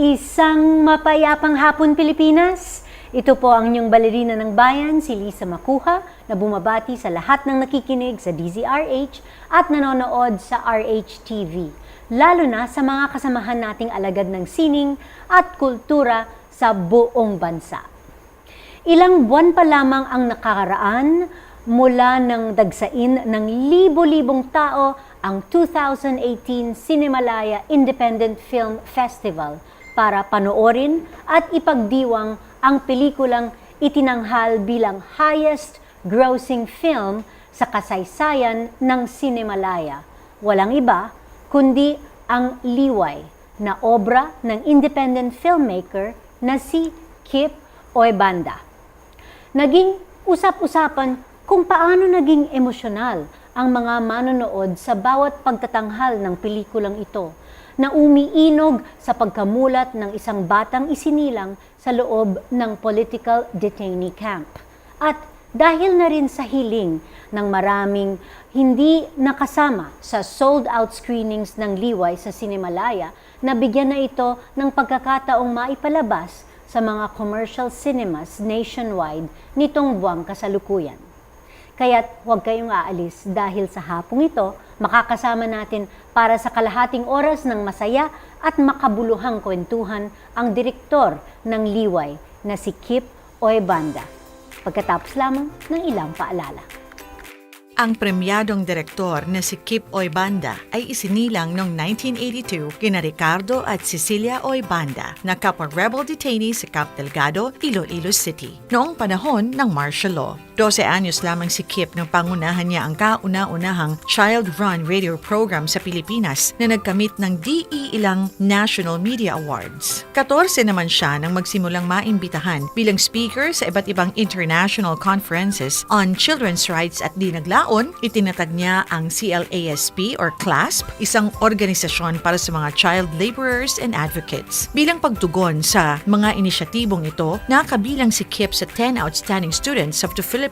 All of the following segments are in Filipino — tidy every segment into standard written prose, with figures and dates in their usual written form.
Isang mapayapang hapon, Pilipinas. Ito po ang inyong balerina ng bayan, si Lisa Macuja, na bumabati sa lahat ng nakikinig sa DZRH at nanonood sa RH TV, lalo na sa mga kasamahan nating alagad ng sining at kultura sa buong bansa. Ilang buwan pa lamang ang nakakaraan mula ng dagsain ng libo-libong tao ang 2018 Cinemalaya Independent Film Festival para panoorin at ipagdiwang ang pelikulang itinanghal bilang highest grossing film sa kasaysayan ng Cinemalaya. Walang iba kundi ang Liway na obra ng independent filmmaker na si Kip Oebanda. Naging usap-usapan kung paano naging emosyonal ang mga manonood sa bawat pagtatanghal ng pelikulang ito na umiinog sa pagkamulat ng isang batang isinilang sa loob ng political detainee camp. At dahil na rin sa hiling ng maraming hindi nakasama sa sold-out screenings ng Liway sa Cinemalaya, nabigyan na ito ng pagkakataong maipalabas sa mga commercial cinemas nationwide nitong buwang kasalukuyan. Kaya't huwag kayong aalis dahil sa hapong ito, makakasama natin para sa kalahating oras ng masaya at makabuluhang kwentuhan ang direktor ng Liway na si Kip Oebanda. Pagkatapos lamang ng ilang paalala. Ang premyadong direktor na si Kip Oebanda ay isinilang noong 1982 kina Ricardo at Cecilia Oebanda na kapwa rebel detainee sa Camp Delgado, Iloilo City, noong panahon ng martial law. 12 anyos lamang si Kip nang pangunahan niya ang kauna-unahang child-run radio program sa Pilipinas na nagkamit ng di ilang National Media Awards. 14 naman siya nang magsimulang maimbitahan bilang speaker sa iba't ibang international conferences on children's rights at di naglaon, itinatag niya ang CLASP or CLASP, isang organisasyon para sa mga child laborers and advocates. Bilang pagtugon sa mga inisyatibong ito, nakabilang si Kip sa 10 outstanding students of the Philippines.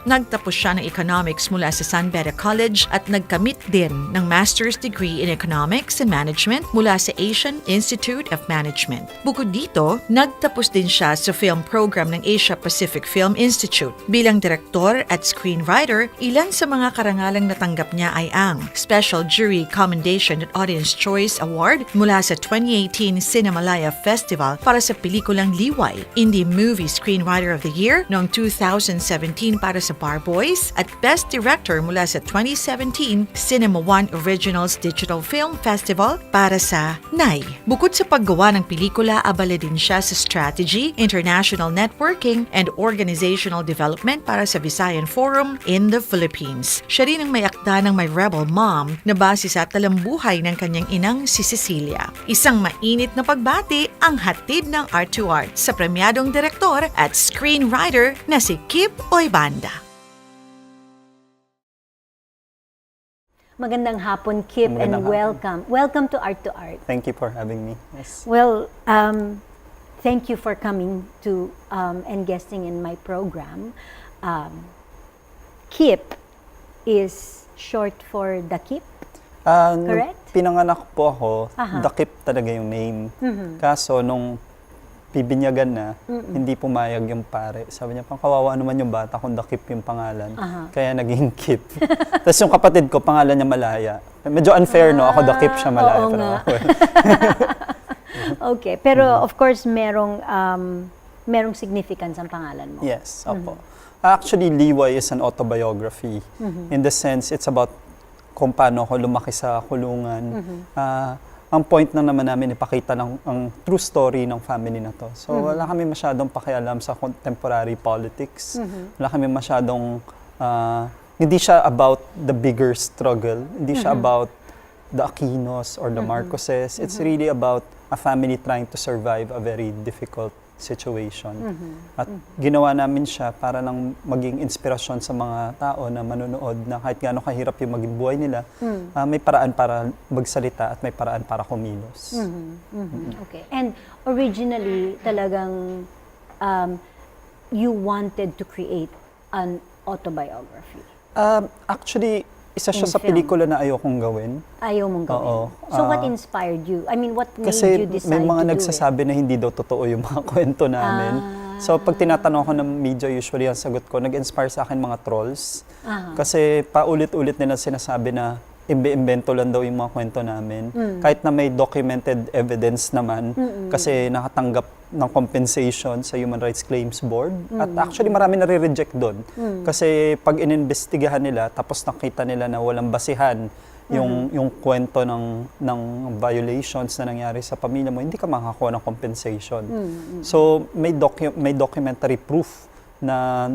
Nagtapos siya ng economics mula sa San Beda College at nagkamit din ng master's degree in economics and management mula sa Asian Institute of Management. Bukod dito, nagtapos din siya sa film program ng Asia Pacific Film Institute. Bilang direktor at screenwriter, ilan sa mga karangalang natanggap niya ay ang Special Jury Commendation at Audience Choice Award mula sa 2018 Cinemalaya Festival para sa pelikulang Liway, Indie Movie Screenwriter of the Year noong 2017 para sa Bar Boys at Best Director mula sa 2017 Cinema One Originals Digital Film Festival para sa NAI. Bukod sa paggawa ng pelikula, abala din siya sa strategy, international networking, and organizational development para sa Visayan Forum in the Philippines. Siya rin ang may akda ng My Rebel Mom na base sa talambuhay ng kanyang inang si Cecilia. Isang mainit na pagbati ang hatid ng Art2art sa premyadong direktor at screenwriter na si Kip Oebanda. Magandang hapon, Kip, and welcome. Welcome to Art2art. Thank you for having me. Yes. Well, thank you for coming to and guesting in my program. Kip is short for The Kip, correct? Nung pinanganak po ako, The Kip talaga yung name. Kaso nung bibinyagan na, hindi pumayag yung pare. Sabi niya, pangkawawa naman yung bata kung The Kip yung pangalan. Kaya naging Kip. Tapos yung kapatid ko, pangalan niya Malaya. Medyo unfair, no? Ako The Kip, siya Malaya. Oo pero nga. Okay, pero of course, merong significance ang pangalan mo. Yes, opo. Actually, Liway is an autobiography. In the sense, it's about kung paano ako lumaki sa kulungan. Ang point na naman namin ipakita ang true story ng family na to. So wala kami masyadong pakialam sa contemporary politics. Wala kami masyadong, hindi siya about the bigger struggle. Hindi siya about the Aquinos or the Marcoses. It's really about a family trying to survive a very difficult situation. At ginawa namin siya para lang maging inspirasyon sa mga tao na manonood na kahit gaano kahirap yung maging buhay nila, may paraan para magsalita at may paraan para kumilos. Okay. And originally, talagang you wanted to create an autobiography. Actually, isa siya in sa film? pelikula na ayokong gawin. Ayaw mong gawin. Oo. So what inspired you? I mean, what made Kasi you decide may mga to nagsasabi na hindi daw totoo yung mga kwento namin. So pag tinatanong ko ng media, usually ang sagot ko, nag-inspire sa akin mga trolls. Kasi paulit-ulit nila sinasabi na imbe-imbento lang daw yung mga kwento namin. Kahit na may documented evidence naman, kasi nakatanggap ng compensation sa Human Rights Claims Board. At actually marami nare-reject doon. Kasi pag ininvestigahan nila, tapos nakita nila na walang basihan yung kwento ng violations na nangyari sa pamilya mo, hindi ka makakuha ng compensation. So may documentary proof na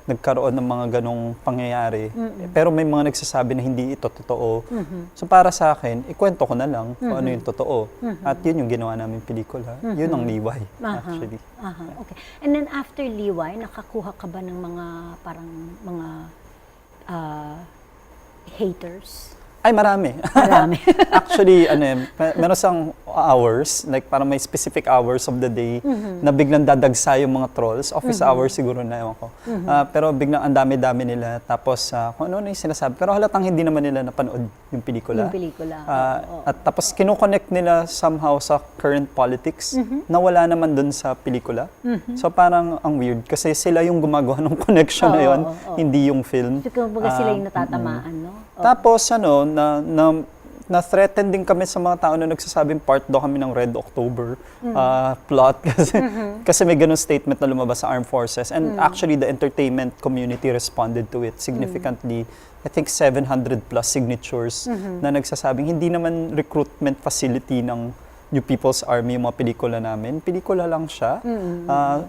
nagkaroon ng mga ganong pangyayari. Pero may mga nagsasabi na hindi ito totoo. So para sa akin, ikwento ko na lang kung ano yung totoo. At yun yung ginawa namin pelikula. Yun ang Liway, actually. Okay. And then after Liway, nakakuha ka ba ng mga parang mga haters? Ay, marami. Marami. Actually, meron sang hours, like parang may specific hours of the day na biglang dadagsa yung mga trolls. Office hours siguro na, ewan ko. Pero biglang ang dami-dami nila. Tapos kung ano yung sinasabi. Pero halatang hindi naman nila napanood yung pelikula. Yung pelikula. At tapos kinoconnect nila somehow sa current politics na wala naman dun sa pelikula. So parang ang weird. Kasi sila yung gumagawa ng connection na yun, hindi yung film. So kumbaga sila yung natatamaan, no? Tapos na-threaten din kami sa mga tao na nagsasabing part daw kami ng Red October plot kasi may ganun statement na lumabas sa Armed Forces, and actually the entertainment community responded to it significantly. I think 700 plus signatures na nagsasabing hindi naman recruitment facility ng New People's Army yung mga pelikula namin. Pelikula lang siya.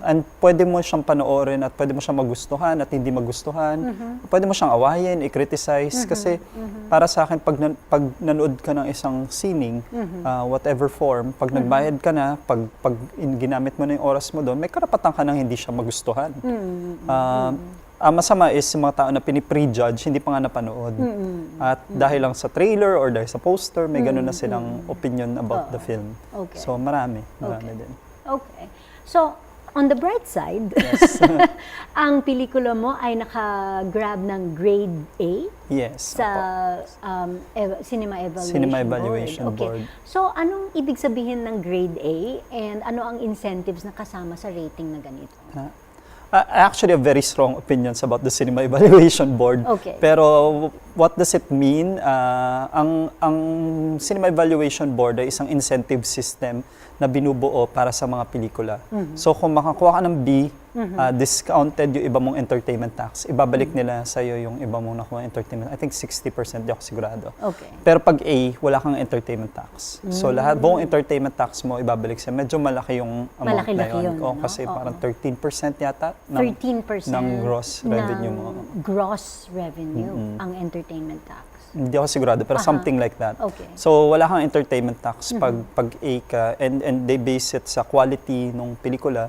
And pwede mo siyang panoorin at pwede mo siyang magustuhan at hindi magustuhan. Pwede mo siyang awayin, i-criticize. Kasi para sa akin, pag nanood ka ng isang sining, whatever form, pag nagbayad ka na, pag ginamit mo na yung oras mo doon, may karapatan ka nang hindi siya magustuhan. Masama is yung mga tao na piniprejudge, hindi pa nga napanood. At dahil lang sa trailer or dahil sa poster, may gano'n na silang opinion about the film. Okay. So marami din. Okay. So, on the bright side, ang pelikula mo ay naka-grab ng grade A Yes. sa Cinema Evaluation Board. Okay. So, anong ibig sabihin ng grade A and ano ang incentives na kasama sa rating na ganito? I actually have very strong opinions about the Cinema Evaluation Board. Okay. Pero what does it mean? Ang Cinema Evaluation Board ay isang incentive system na binubuo para sa mga pelikula. So kung makakuha ka ng B, discounted yung iba mong entertainment tax. Ibabalik nila sa'yo yung iba mong nakuha entertainment. I think 60%, di ako sigurado. Okay. Pero pag A, wala kang entertainment tax. So buong entertainment tax mo ibabalik sa'yo. Medyo malaki yung amount na yun. No? Kasi parang 13% yata 13% ng gross revenue mo. Gross revenue ang entertainment tax. Hindi ako sigurado, pero something like that. Okay. So wala kang entertainment tax pag A ka, and they base it sa quality ng pelikula,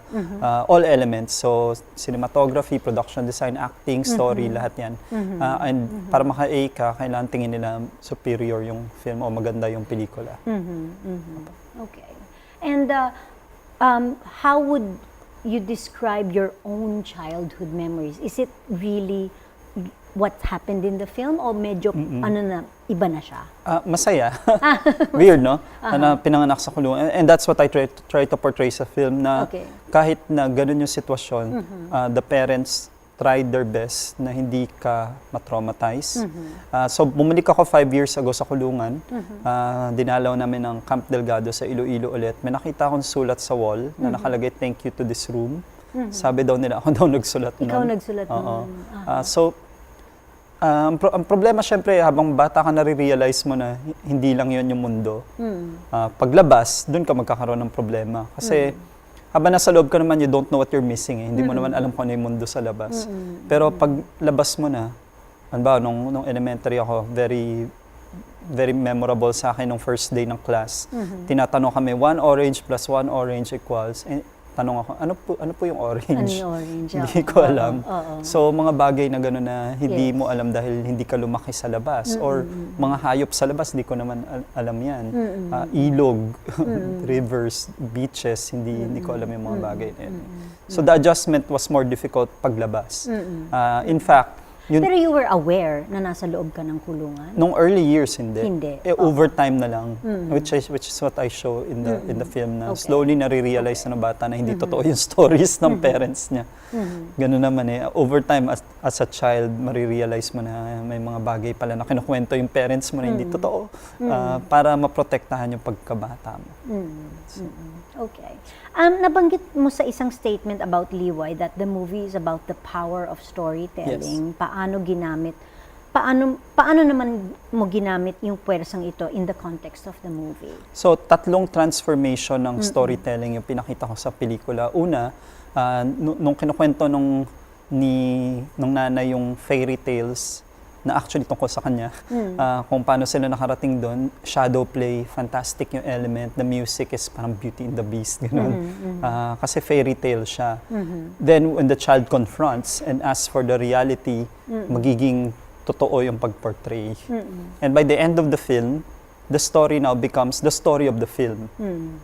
all elements. So cinematography, production design, acting, story, lahat yan. And para maka-A ka, kailangan tingin nila superior yung film o maganda yung pelikula. Okay. And how would you describe your own childhood memories? Is it really what happened in the film o medyo iba na siya? Masaya. Weird, no? Na pinanganak sa kulungan. And that's what I try to portray sa film, na kahit na ganun yung sitwasyon, the parents tried their best na hindi ka matraumatize. So bumalik ako 5 years ago sa kulungan. Dinalaw namin ng Camp Delgado sa Iloilo ulit. May nakita akong sulat sa wall na nakalagay, "Thank you to this room." Sabi daw nila, ako daw nagsulat nun. Ikaw nagsulat nun. So ang problema syempre, habang bata ka nare-realize mo na hindi lang yon yung mundo. Paglabas, dun ka magkakaroon ng problema. Kasi habang nasa loob ka naman, you don't know what you're missing. Hindi mo naman alam kung ano yung mundo sa labas. Pero pag labas mo na, nung elementary ako, very very memorable sa akin nung first day ng class. Tinatanong kami, 1 orange plus 1 orange equals... Tanong ako, ano po yung orange? Ano yung orange? Hindi ko alam. So, mga bagay na gano'n na hindi mo alam dahil hindi ka lumaki sa labas. Or mga hayop sa labas, hindi ko naman alam yan. Ilog, rivers, beaches, hindi ko alam yung mga bagay na yun. So, the adjustment was more difficult paglabas. In fact, Pero you were aware na nasa loob ka ng kulungan? Nung early years, hindi. Hindi. Overtime na lang, which is what I show in the film na slowly nare-realize na ng bata na hindi totoo yung stories ng parents niya. Ganun naman overtime as a child, marirealize mo na may mga bagay pala na kinukwento yung parents mo na hindi totoo para maprotektahan yung pagkabata mo. Okay. Nabanggit mo sa isang statement about Liway that the movie is about the power of storytelling. Yes. Paano naman mo ginamit yung puwersang ito in the context of the movie? So, 3 transformation ng storytelling yung pinakita ko sa pelikula. Una, nung kinukwento nung nanay yung fairy tales na actually tungkol sa kanya, kung paano sila nakarating doon, shadow play, fantastic yung element, the music is parang Beauty and the Beast, gano'n. Kasi fairy tale siya. Then, when the child confronts and asks for the reality, magiging totoo yung pag-portray. And by the end of the film, the story now becomes the story of the film.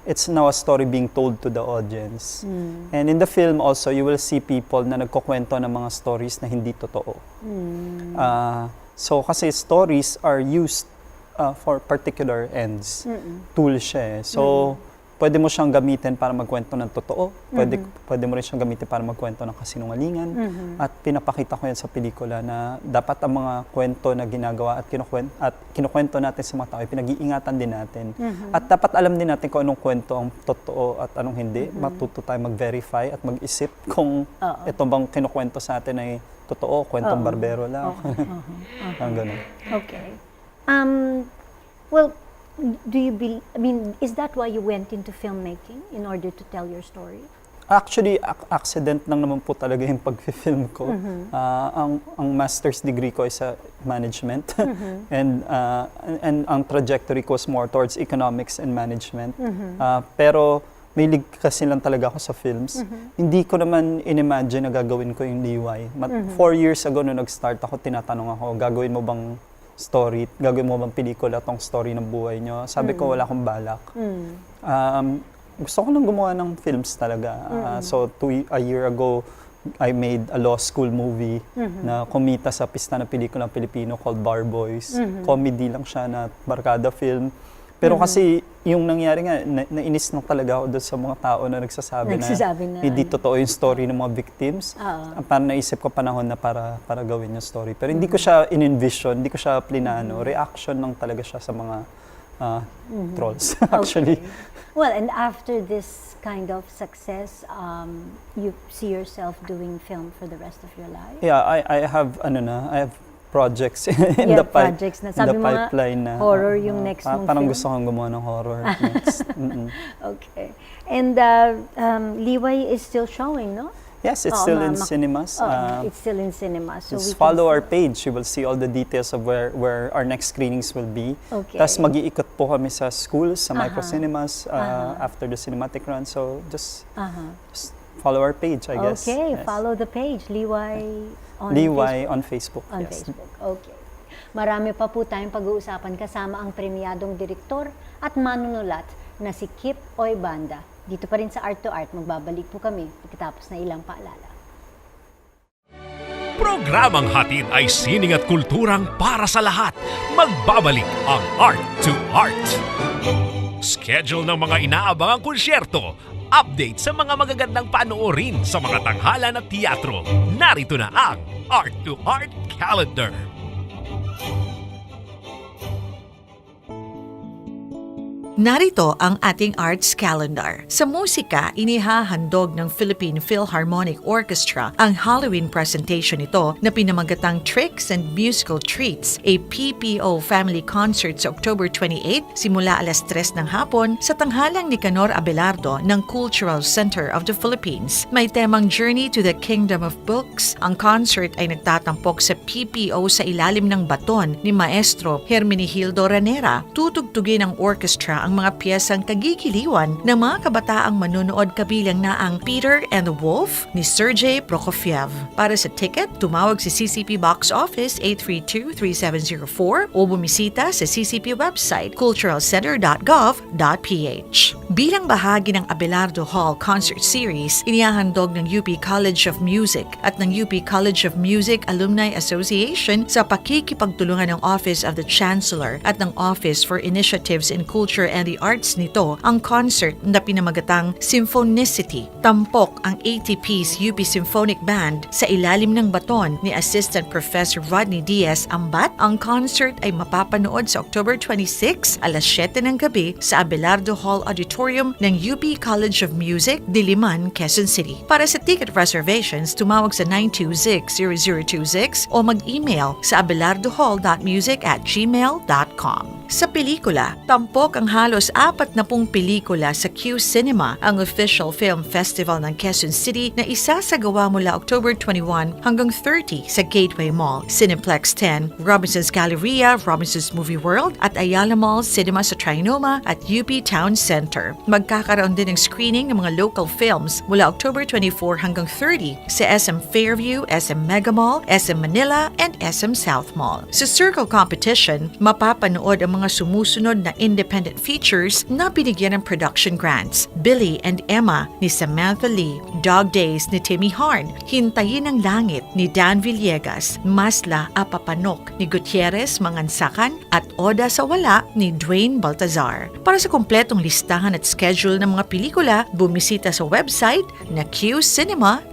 It's now a story being told to the audience. And in the film also, you will see people na nagkukwento ng mga stories na hindi totoo. So kasi stories are used for particular ends. Tool siya. So, pwede mo siyang gamitin para magkwento ng totoo. Pwede mo rin siyang gamitin para magkwento ng kasinungalingan. At pinapakita ko yan sa pelikula na dapat ang mga kwento na ginagawa at kinukwento natin sa mga tao, pinag-iingatan din natin. At dapat alam din natin kung anong kwento ang totoo at anong hindi. Matuto tayo mag-verify at mag-isip kung ito bang kinukwento sa atin ay totoo, kwentong barbero lang. Ang ganun. Okay. Well, is that why you went into filmmaking in order to tell your story? Actually, accident lang naman po talaga yung pag-film ko. Ang master's degree ko ay sa management. And ang trajectory ko was more towards economics and management. Pero may lig kasi lang talaga ako sa films. Hindi ko naman in-imagine na gagawin ko yung Liway. 4 years ago nung nag-start ako, tinatanong ako, gagawin mo bang story, gagawin mo bang pelikula tong story ng buhay nyo? Sabi ko, wala akong balak. Gusto ko lang gumawa ng films talaga. So, a year ago, I made a law school movie na kumita sa pista ng pelikulang Pilipino called Bar Boys. Comedy lang siya na barkada film. Pero kasi yung nangyari nga, nainis lang talaga ako doon sa mga tao na nagsasabi na hindi totoo yung story ng mga victims. Parang naisip ko panahon na para gawin yung story. Pero hindi ko siya in-envision, hindi ko siya plinano. Reaction lang talaga siya sa mga trolls, actually. Okay. Well, and after this kind of success, you see yourself doing film for the rest of your life? Yeah, I have projects in the pipeline na horror yung next mong parang film? gusto kong gumawa ng horror next. Okay. And Liway is still showing, no? Yes, it's still in cinemas. It's still in cinemas. So just follow our page. You will see all the details of where our next screenings will be. Okay. Tapos mag-iikot po kami sa schools, sa micro-cinemas after the cinematic run. So just follow our page, I guess. Okay, yes. Follow the page, Liway on Liway Facebook. on Facebook. On Yes. Facebook, okay. Marami pa po tayong pag-uusapan kasama ang premyadong direktor at manunulat na si Kip Oebanda. Dito pa rin sa Art2art, magbabalik po kami pagkatapos na ilang paalala. Programang hatid ay sining at kulturang para sa lahat. Magbabalik ang Art2art. Schedule ng mga inaabangang konsyerto, update sa mga magagandang panoorin sa mga tanghalan at teatro. Narito na ang Art2art Calendar. Narito ang ating arts calendar. Sa musika, inihahandog ng Philippine Philharmonic Orchestra ang Halloween presentation nito na pinamagatang Tricks and Musical Treats, a PPO family concert sa October 28 simula alas 3 ng hapon sa tanghalang Nicanor Abelardo ng Cultural Center of the Philippines. May temang Journey to the Kingdom of Books. Ang concert ay nagtatampok sa PPO sa ilalim ng baton ni Maestro Hermenegildo Ranera. Tutugtugin ng orchestra ang ang mga piyesang kagigiliwan ng mga kabataang manonood kabilang na ang Peter and the Wolf ni Sergei Prokofiev. Para sa ticket, tumawag sa CCP Box Office 832-3704 o bumisita sa CCP website culturalcenter.gov.ph. Bilang bahagi ng Abelardo Hall Concert Series, inihahandog ng UP College of Music at ng UP College of Music Alumni Association sa pakikipagtulungan ng Office of the Chancellor at ng Office for Initiatives in Culture and the Arts nito ang concert na pinamagatang Symphonicity. Tampok ang 80-piece UP Symphonic Band sa ilalim ng baton ni Assistant Professor Rodney Diaz Ambat. Ang concert ay mapapanood sa October 26, alas 7 ng gabi sa Abelardo Hall Auditorium ng UP College of Music, Diliman, Quezon City. Para sa ticket reservations, tumawag sa 926-0026 o mag-email sa abelardohall.music@gmail.com. Sa pelikula, tampok ang halos 40 pelikula sa Q Cinema, ang official film festival ng Quezon City na isasagawa mula October 21 hanggang 30 sa Gateway Mall, Cineplex 10, Robinson's Galleria, Robinson's Movie World at Ayala Mall Cinema sa Trinoma at UP Town Center. Magkakaroon din ng screening ng mga local films mula October 24 hanggang 30 sa SM Fairview, SM Mega Mall, SM Manila, and SM South Mall. Sa Circle Competition, mapapanood ang mga sumusunod na independent features na binigyan ng production grants: Billy and Emma ni Samantha Lee, Dog Days ni Timmy Harn, Hintayin ang Langit ni Dan Villegas, Masla Apapanok ni Gutierrez Mangansakan at Oda sa Wala ni Dwayne Baltazar. Para sa kompletong listahan at schedule ng mga pelikula, bumisita sa website na qcinema.ph.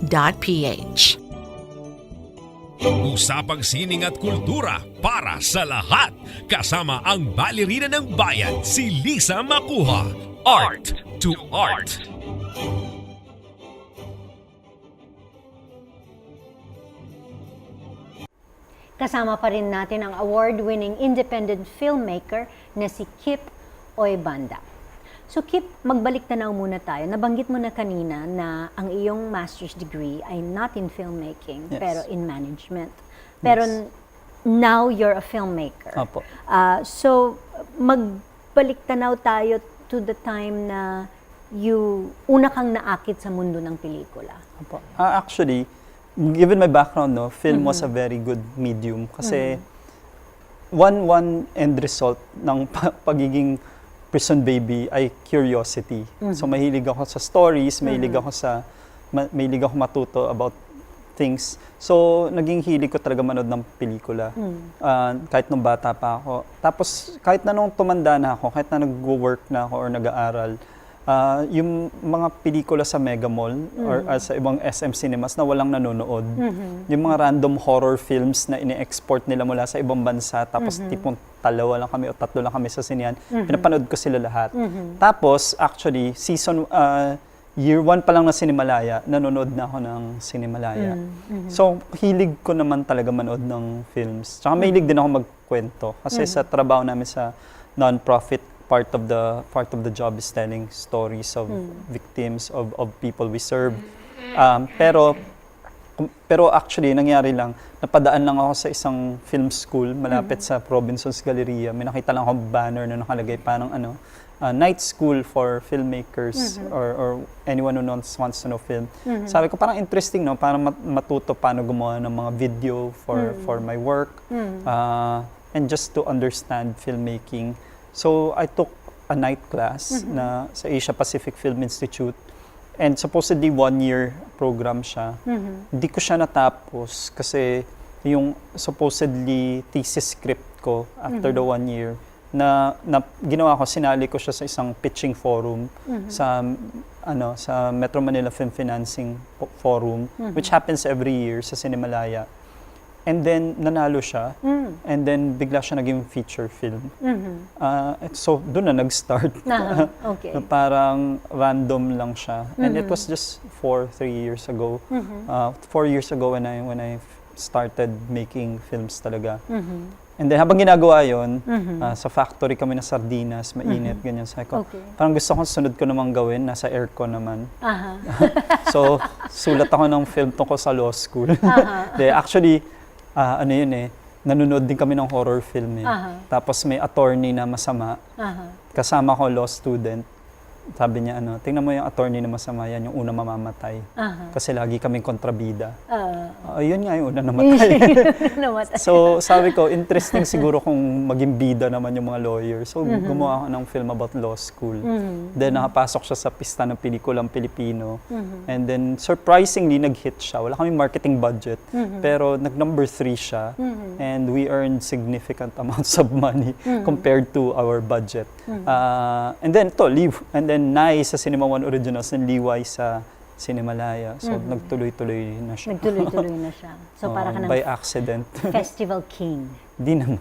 Usapang sining at kultura para sa lahat. Kasama ang balerina ng bayan, si Lisa Macuja. Art2art. Kasama pa rin natin ang award-winning independent filmmaker na si Kip Oebanda. So Kip, magbalik tanaw muna tayo. Nabanggit mo na kanina na ang iyong master's degree ay not in filmmaking, Yes. pero in management. Pero now you're a filmmaker. Opo. So magbalik tanaw tayo to the time na una kang naakit sa mundo ng pelikula. Opo. Actually, given my background, film was a very good medium kasi one end result ng pagiging prison baby ay curiosity. So mahilig ako sa stories, mahilig ako matuto about things. So naging hilig ko talaga manood ng pelikula. Kahit nung bata pa ako. Tapos kahit na nung tumanda na ako, kahit na nag-work na ako or nag-aaral, yung mga pelikula sa Mega Mall or sa ibang SM cinemas na walang nanonood. Yung mga random horror films na ini-export nila mula sa ibang bansa, tapos tipong 2 lang kami o 3 lang kami sa sinehan, pinapanood ko sila lahat. Tapos actually, year 1 pa lang na Cinemalaya, nanonood na ako ng Cinemalaya. So hilig ko naman talaga manood ng films. Tsaka mahilig din ako magkwento kasi sa trabaho namin sa non-profit, part of the job is telling stories of victims, of people we serve. Pero actually, nangyari lang, napadaan lang ako sa isang film school malapit sa Robinson's Galleria. May nakita lang ako banner na nakalagay parang night school for filmmakers or anyone who wants to know film. Sabi ko parang interesting, no? Parang matuto paano gumawa ng mga video for my work and just to understand filmmaking. So I took a night class na sa Asia Pacific Film Institute, and supposedly 1-year program siya. Hindi ko siya natapos kasi yung supposedly thesis script ko after the 1 year na ginawa ko, sinali ko siya sa isang pitching forum sa Metro Manila Film Financing Forum, which happens every year sa Cinemalaya. And then, nanalo siya. And then, bigla siya naging feature film. So, doon na nag-start. Okay. Parang random lang siya. And it was just 3 years ago. 4 years ago when I started making films talaga. And then, habang ginagawa yun, sa factory kami na sardinas, mainit, ganyan. Sabi ko, parang gusto kong sunod ko namang gawin, nasa aircon naman. So, sulat ako ng film tungkol sa law school. Actually, nanonood din kami ng horror film eh. Tapos may attorney na masama. Kasama ko law student. Sabi niya, tingnan mo yung attorney na masama, yan yung una mamamatay. Kasi lagi kaming kontrabida. Yun nga yung una namatay. So sabi ko, interesting siguro kung maging bida naman yung mga lawyers. So gumawa ako ng film about law school. Then nakapasok siya sa pista ng pelikulang Pilipino. And then surprisingly, nag-hit siya. Wala kaming marketing budget. Pero nag-number 3 siya. And we earned significant amounts of money compared to our budget. And then and then Nai sa Cinema One Originals and Liway sa Cinemalaya. So, nagtuloy-tuloy na siya. Nagtuloy-tuloy na siya. So, para ka ng by accident. festival king. Di naman.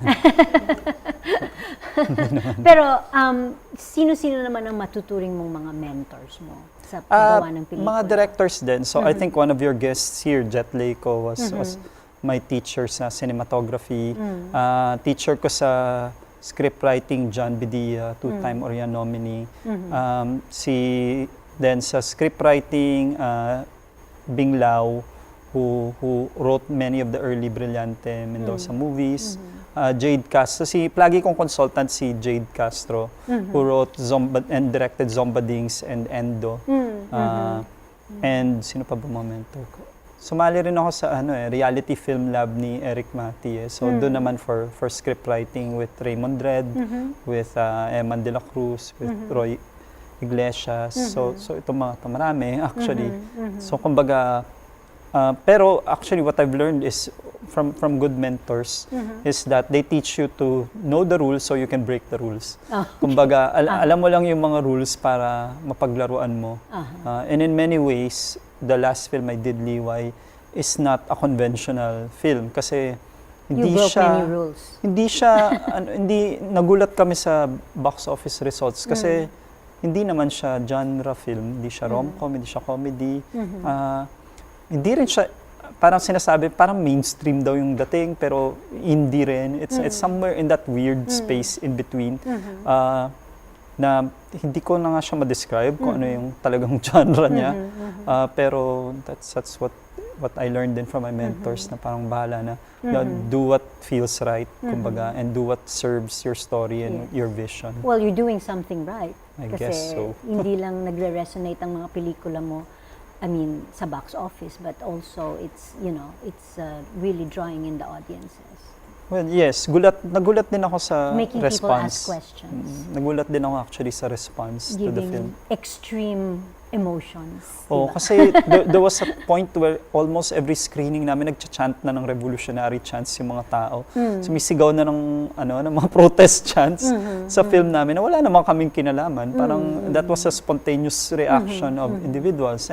Pero, sino-sino naman ang matuturing mong mga mentors mo sa paggawa ng pelikula? Mga directors din. So, I think one of your guests here, Jet Leiko, was my teacher sa cinematography. Teacher ko sa script writing, John Bidia, two-time Orion nominee. Then sa script writing, Bing Lao, who wrote many of the early Brillante Mendoza movies. Jade Castro, lagi kong consultant si Jade Castro, who wrote and directed Zombadings and Endo. And sino pa ba mga mentor ko? Sumali rin ako sa reality film lab ni Eric Mati. So doon naman for script writing with Raymond Red, with Eman de la Cruz, with Roy Iglesias. So itong mga marami actually. So kumbaga, pero actually what I've learned is from good mentors is that they teach you to know the rules so you can break the rules. Kumbaga, alam mo lang yung mga rules para mapaglaruan mo. And in many ways, the last film I did, Liway, is not a conventional film kasi hindi nagulat kami sa box office results kasi hindi naman siya genre film, hindi siya rom-com, hindi siya comedy. Hindi rin siya parang sinasabi, parang mainstream daw yung dating pero hindi rin. It's somewhere in that weird space in between. Na hindi ko na nga siya ma-describe kung ano yung talagang genre niya. Pero that's what I learned din from my mentors na parang bahala na do what feels right, kumbaga, and do what serves your story and your vision. Well, you're doing something right. I guess so. Hindi lang nagre-resonate ang mga pelikula mo, sa box office, but also it's really drawing in the audiences. Well, yes. Nagulat din ako sa Making response. people ask questions. Nagulat din ako actually sa response to the film. Extreme emotions. Oh, diba? kasi there was a point where almost every screening namin nagcha-chant na ng revolutionary chants yung mga tao. Sumisigaw na ng mga protest chants sa film namin na wala namang kaming kinalaman. Parang that was a spontaneous reaction of individuals.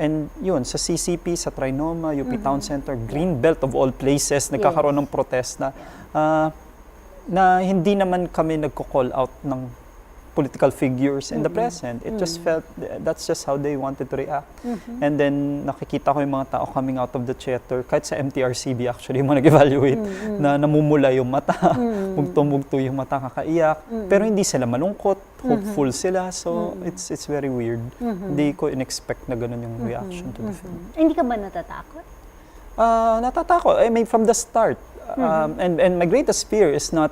And yun, sa CCP, sa Trinoma, UP Town Center, Greenbelt of all places, nagkakaroon ng protesta na hindi naman kami nagko-call out ng political figures in the present. It just felt, that's just how they wanted to react. And then, nakikita ko yung mga tao coming out of the theater, kahit sa MTRCB actually, yung mga nag-evaluate, na namumula yung mata, mugto-mugto yung mata, kakaiyak. Pero hindi sila malungkot, hopeful sila. So, it's very weird. Hindi ko in-expect na ganun yung reaction to the film. Hindi ka ba natatakot? Natatakot. I mean, from the start. And my greatest fear is not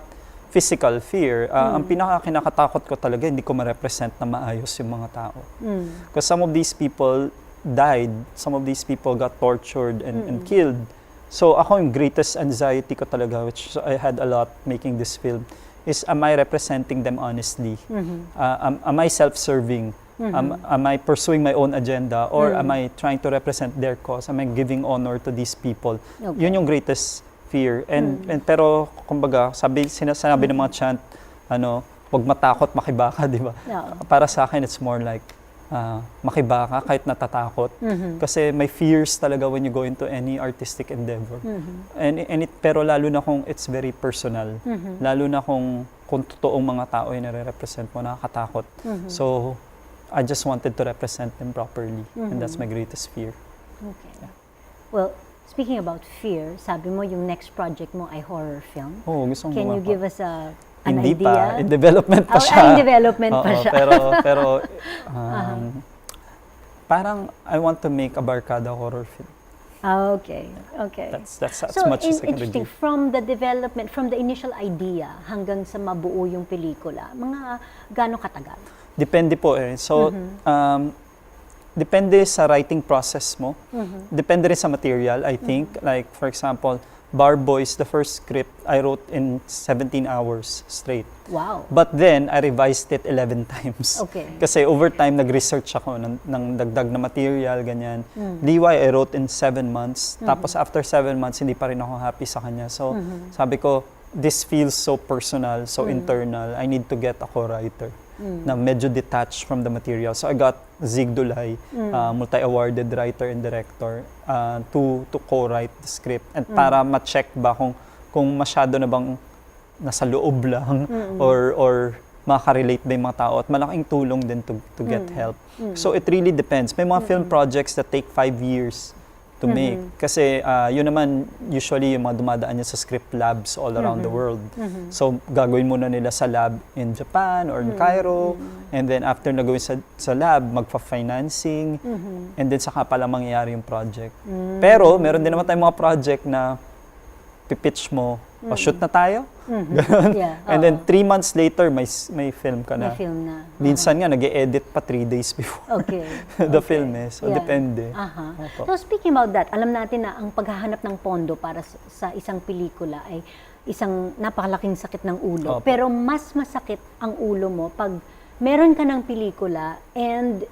physical fear. Ang pinaka-kinakatakot ko talaga, hindi ko ma-represent na maayos yung mga tao. Because some of these people died, some of these people got tortured and killed. So ako yung greatest anxiety ko talaga, which I had a lot making this film, is am I representing them honestly? Am I self-serving? Am I pursuing my own agenda? Or am I trying to represent their cause? Am I giving honor to these people? Okay. Yun yung greatest fear. And pero kumbaga, sinasabi ng mga chant, huwag matakot, makibaka, di ba? Yeah. Para sa akin, it's more like makibaka kahit natatakot. Kasi may fears talaga when you go into any artistic endeavor. Pero lalo na kung it's very personal. Lalo na kung totoong mga tao yung nare-represent mo, nakakatakot. So, I just wanted to represent them properly. And that's my greatest fear. Okay. Yeah. Well, speaking about fear, sabi mo yung next project mo ay horror film. Oh, gusto Can you give us an Hindi idea? pa. In development pa siya. In development pa siya. Pero parang I want to make a barkada horror film. Okay. That's as So, much as I can interesting, review. from the development, from the initial idea hanggang sa mabuo yung pelikula, mga gaano katagal? Depende po eh. So, depende sa writing process mo. Depende rin sa material, I think. Like, for example, Bar Boys, the first script, I wrote in 17 hours straight. Wow. But then, I revised it 11 times. Okay. Kasi over time, nag-research ako ng dagdag na material, ganyan. Liway, I wrote in 7 months. Tapos after 7 months, hindi pa rin ako happy sa kanya. So, sabi ko, this feels so personal, so internal. I need to get a co-writer na medyo detached from the material. So, I got Zig Dulay, multi-awarded writer and director, to co-write the script. And para ma-check ba kung masyado na bang nasa loob lang or makaka-relate ba yung mga tao, at malaking tulong din to get help. So it really depends. May mga film projects that take 5 years to make. Kasi yun naman, usually yung mga dumadaan niya sa script labs all around the world. So gagawin muna nila sa lab in Japan or in Cairo, and then after nagawin sa lab, magpa-financing, and then saka pala mangyayari yung project. Pero meron din naman tayong mga project na pipitch mo, shoot na tayo. Ganun. Yeah, And then 3 months later, may film ka na. May film na. Minsan nga, nag-e-edit pa 3 days before Okay. the film eh. So, Yeah. depende. So speaking about that, alam natin na ang paghahanap ng pondo para sa isang pelikula ay isang napakalaking sakit ng ulo. Opo. Pero mas masakit ang ulo mo pag meron ka ng pelikula and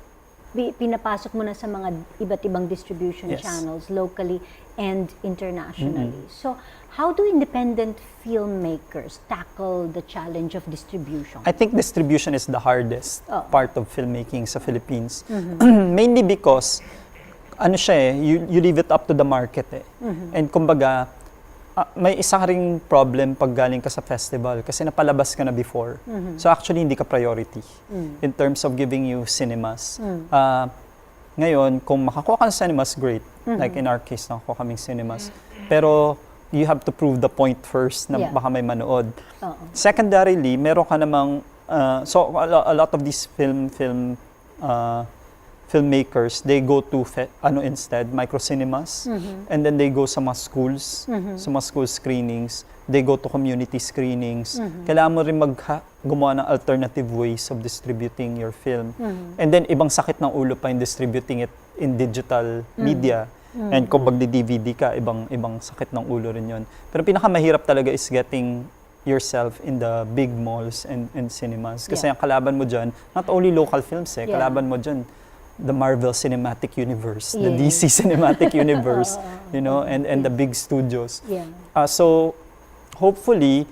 pinapasok mo na sa mga iba't ibang distribution Yes. channels locally and internationally. So how do independent filmmakers tackle the challenge of distribution? I think distribution is the hardest Oh. part of filmmaking sa Philippines. Mainly because, ano siya eh, you leave it up to the market eh. And kumbaga, may isa ring problem pag galing ka sa festival kasi napalabas ka na before. So actually, hindi ka priority in terms of giving you cinemas. Ngayon, kung makakuha ka ng cinemas, great. Like in our case, nakakuha kaming cinemas. Pero you have to prove the point first na Yeah. baka may manood. Oo. Secondarily, meron ka namang, so a lot of these filmmakers, they go to instead micro-cinemas, and then they go sa mga schools, sa mga school screenings, they go to community screenings. Kailangan mo rin gumawa ng alternative ways of distributing your film. And then ibang sakit ng ulo pa in distributing it in digital media. And kung magdi-DVD ka, ibang sakit ng ulo rin yun. Pero pinakamahirap talaga is getting yourself in the big malls and cinemas. Kasi Yeah. ang kalaban mo dyan, not only local films eh, Yeah. kalaban mo dyan, the Marvel Cinematic Universe, the Yeah. DC Cinematic Universe, you know, and the big studios. Yeah. So, hopefully,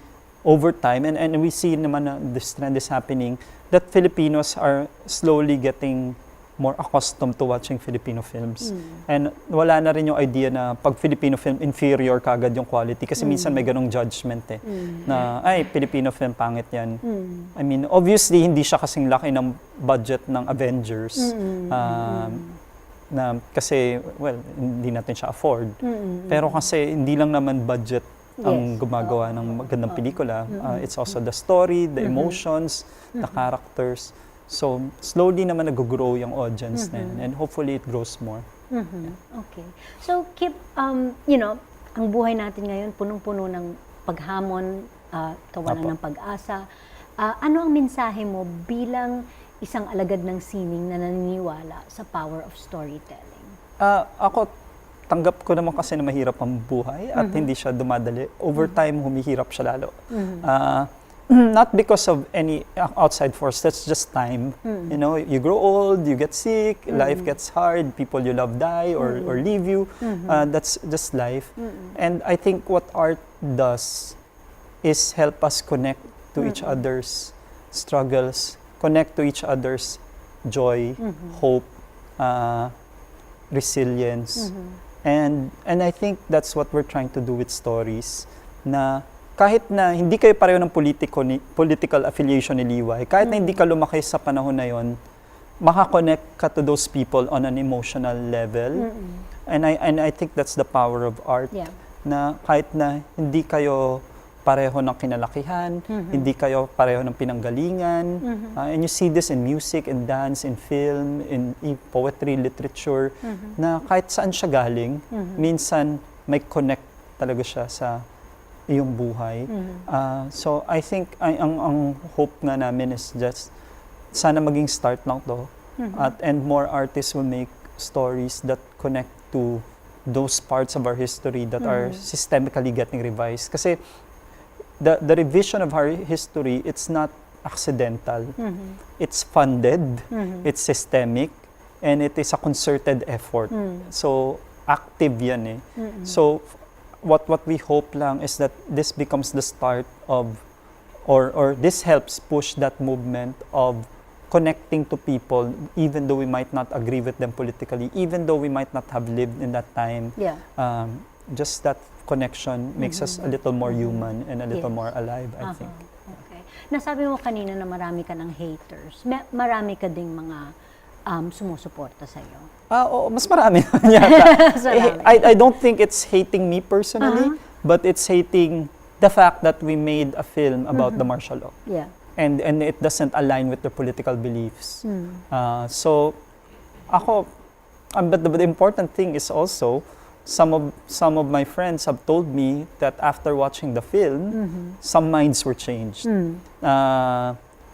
over time, and we see naman na this trend is happening, that Filipinos are slowly getting more accustomed to watching Filipino films. And wala na rin yung idea na pag Filipino film, inferior kagad yung quality. Kasi minsan may ganong judgment eh. Na, ay, Filipino film, pangit yan. I mean, obviously, hindi siya kasing laki ng budget ng Avengers. Na, kasi, well, hindi natin siya afford. Pero kasi, hindi lang naman budget ang Yes. gumagawa ng magandang pelikula. It's also the story, the emotions, the characters. So, slowly naman nag-grow yung audience na yun. And hopefully, it grows more. Okay. So, Kip, you know, ang buhay natin ngayon, punong-puno ng paghamon, kawalan Apo. ng pag-asa. Ano ang mensahe mo bilang isang alagad ng sining na naniniwala sa power of storytelling? Ako, tanggap ko naman kasi na mahirap ang buhay at hindi siya dumadali. Over time, humihirap siya lalo. Not because of any outside force, that's just time. You know, you grow old, you get sick, life gets hard, people you love die or leave you. That's just life. And I think what art does is help us connect to each other's struggles, connect to each other's joy, hope, resilience. And I think that's what we're trying to do with stories, na kahit na hindi kayo pareho ng political affiliation ni Liway, kahit na hindi ka lumaki sa panahon na yon, makakonect ka to those people on an emotional level. And I think that's the power of art. Yeah. Na kahit na hindi kayo pareho ng kinalakihan, hindi kayo pareho ng pinanggalingan. And you see this in music, in dance, in film, in poetry, literature, na kahit saan siya galing, minsan may connect talaga siya sa iyong buhay. So I think ang hope nga namin is just sana maging start lang to, and more artists will make stories that connect to those parts of our history that are systemically getting revised. Kasi the revision of our history, it's not accidental. It's funded, it's systemic, and it is a concerted effort. So, active yan eh. So, what we hope lang is that this becomes the start of, or this helps push that movement of connecting to people, even though we might not agree with them politically, even though we might not have lived in that time. Yeah. Just that connection makes us a little more human and a little more alive, I think. Okay. Nasabi mo kanina na marami ka ng haters. Marami ka ding mga sumusuporta sa'yo. Oo, mas marami naman yata. I don't think it's hating me personally, but it's hating the fact that we made a film about the martial law. Yeah. And it doesn't align with their political beliefs. So, ako, but the important thing is also, some of my friends have told me that after watching the film, some minds were changed.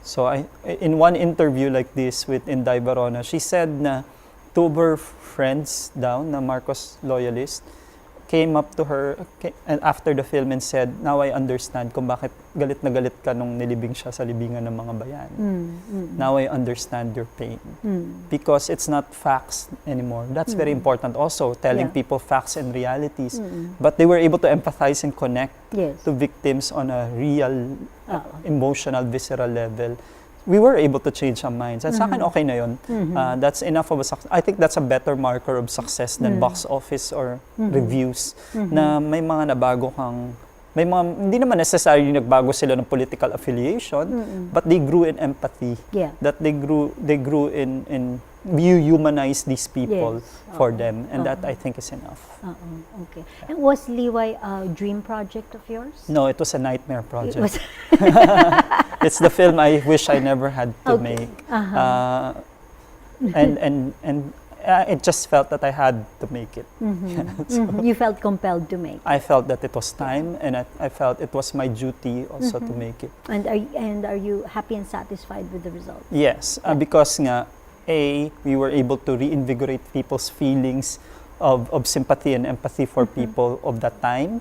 So in one interview like this with Inday Barona, she said na two of her friends daw na Marcos loyalist came up to her and after the film and said, "Now I understand kung bakit galit na galit ka nung nilibing siya sa libingan ng mga bayan. Now I understand your pain." Because it's not facts anymore. That's very important also, telling people facts and realities. But they were able to empathize and connect to victims on a real, emotional, visceral level. We were able to change our minds. At sa akin, okay na yun. That's enough of a success. I think that's a better marker of success than box office or reviews. Na may mga nabago kang, may mga, hindi naman necessarily nagbago sila ng political affiliation, but they grew in empathy. Yeah. That they grew in you humanize these people for them. And that I think is enough. Okay. And was Liway a dream project of yours? No, it was a nightmare project. It was It's the film I wish I never had to make. And it just felt that I had to make it. So you felt compelled to make it. I felt that it was time, and I felt it was my duty also to make it. And are you happy and satisfied with the result? Yes, because nga, A, we were able to reinvigorate people's feelings of sympathy and empathy for people of that time.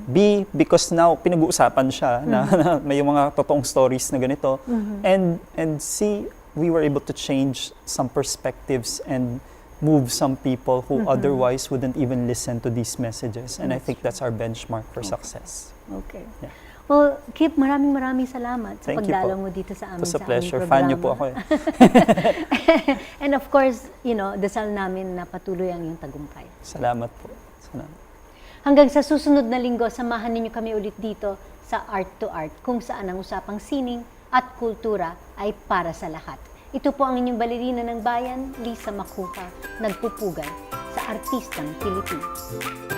B, because now pinag-uusapan siya na may mga totoong stories na ganito. And C, we were able to change some perspectives and move some people who otherwise wouldn't even listen to these messages. And I think that's our benchmark for success. Okay. Yeah. Well, Kip, maraming salamat sa Thank you pagdalaw po. mo dito sa It amin was a sa pleasure. aming Fan niyo programa. po ako eh. And of course, dasal namin na patuloy ang iyong tagumpay. Salamat po. Salamat. Hanggang sa susunod na linggo, samahan ninyo kami ulit dito sa Art2art, kung saan ang usapang sining at kultura ay para sa lahat. Ito po ang inyong balerina ng bayan, Lisa Macuja, nagpupugay sa artistang Pilipino.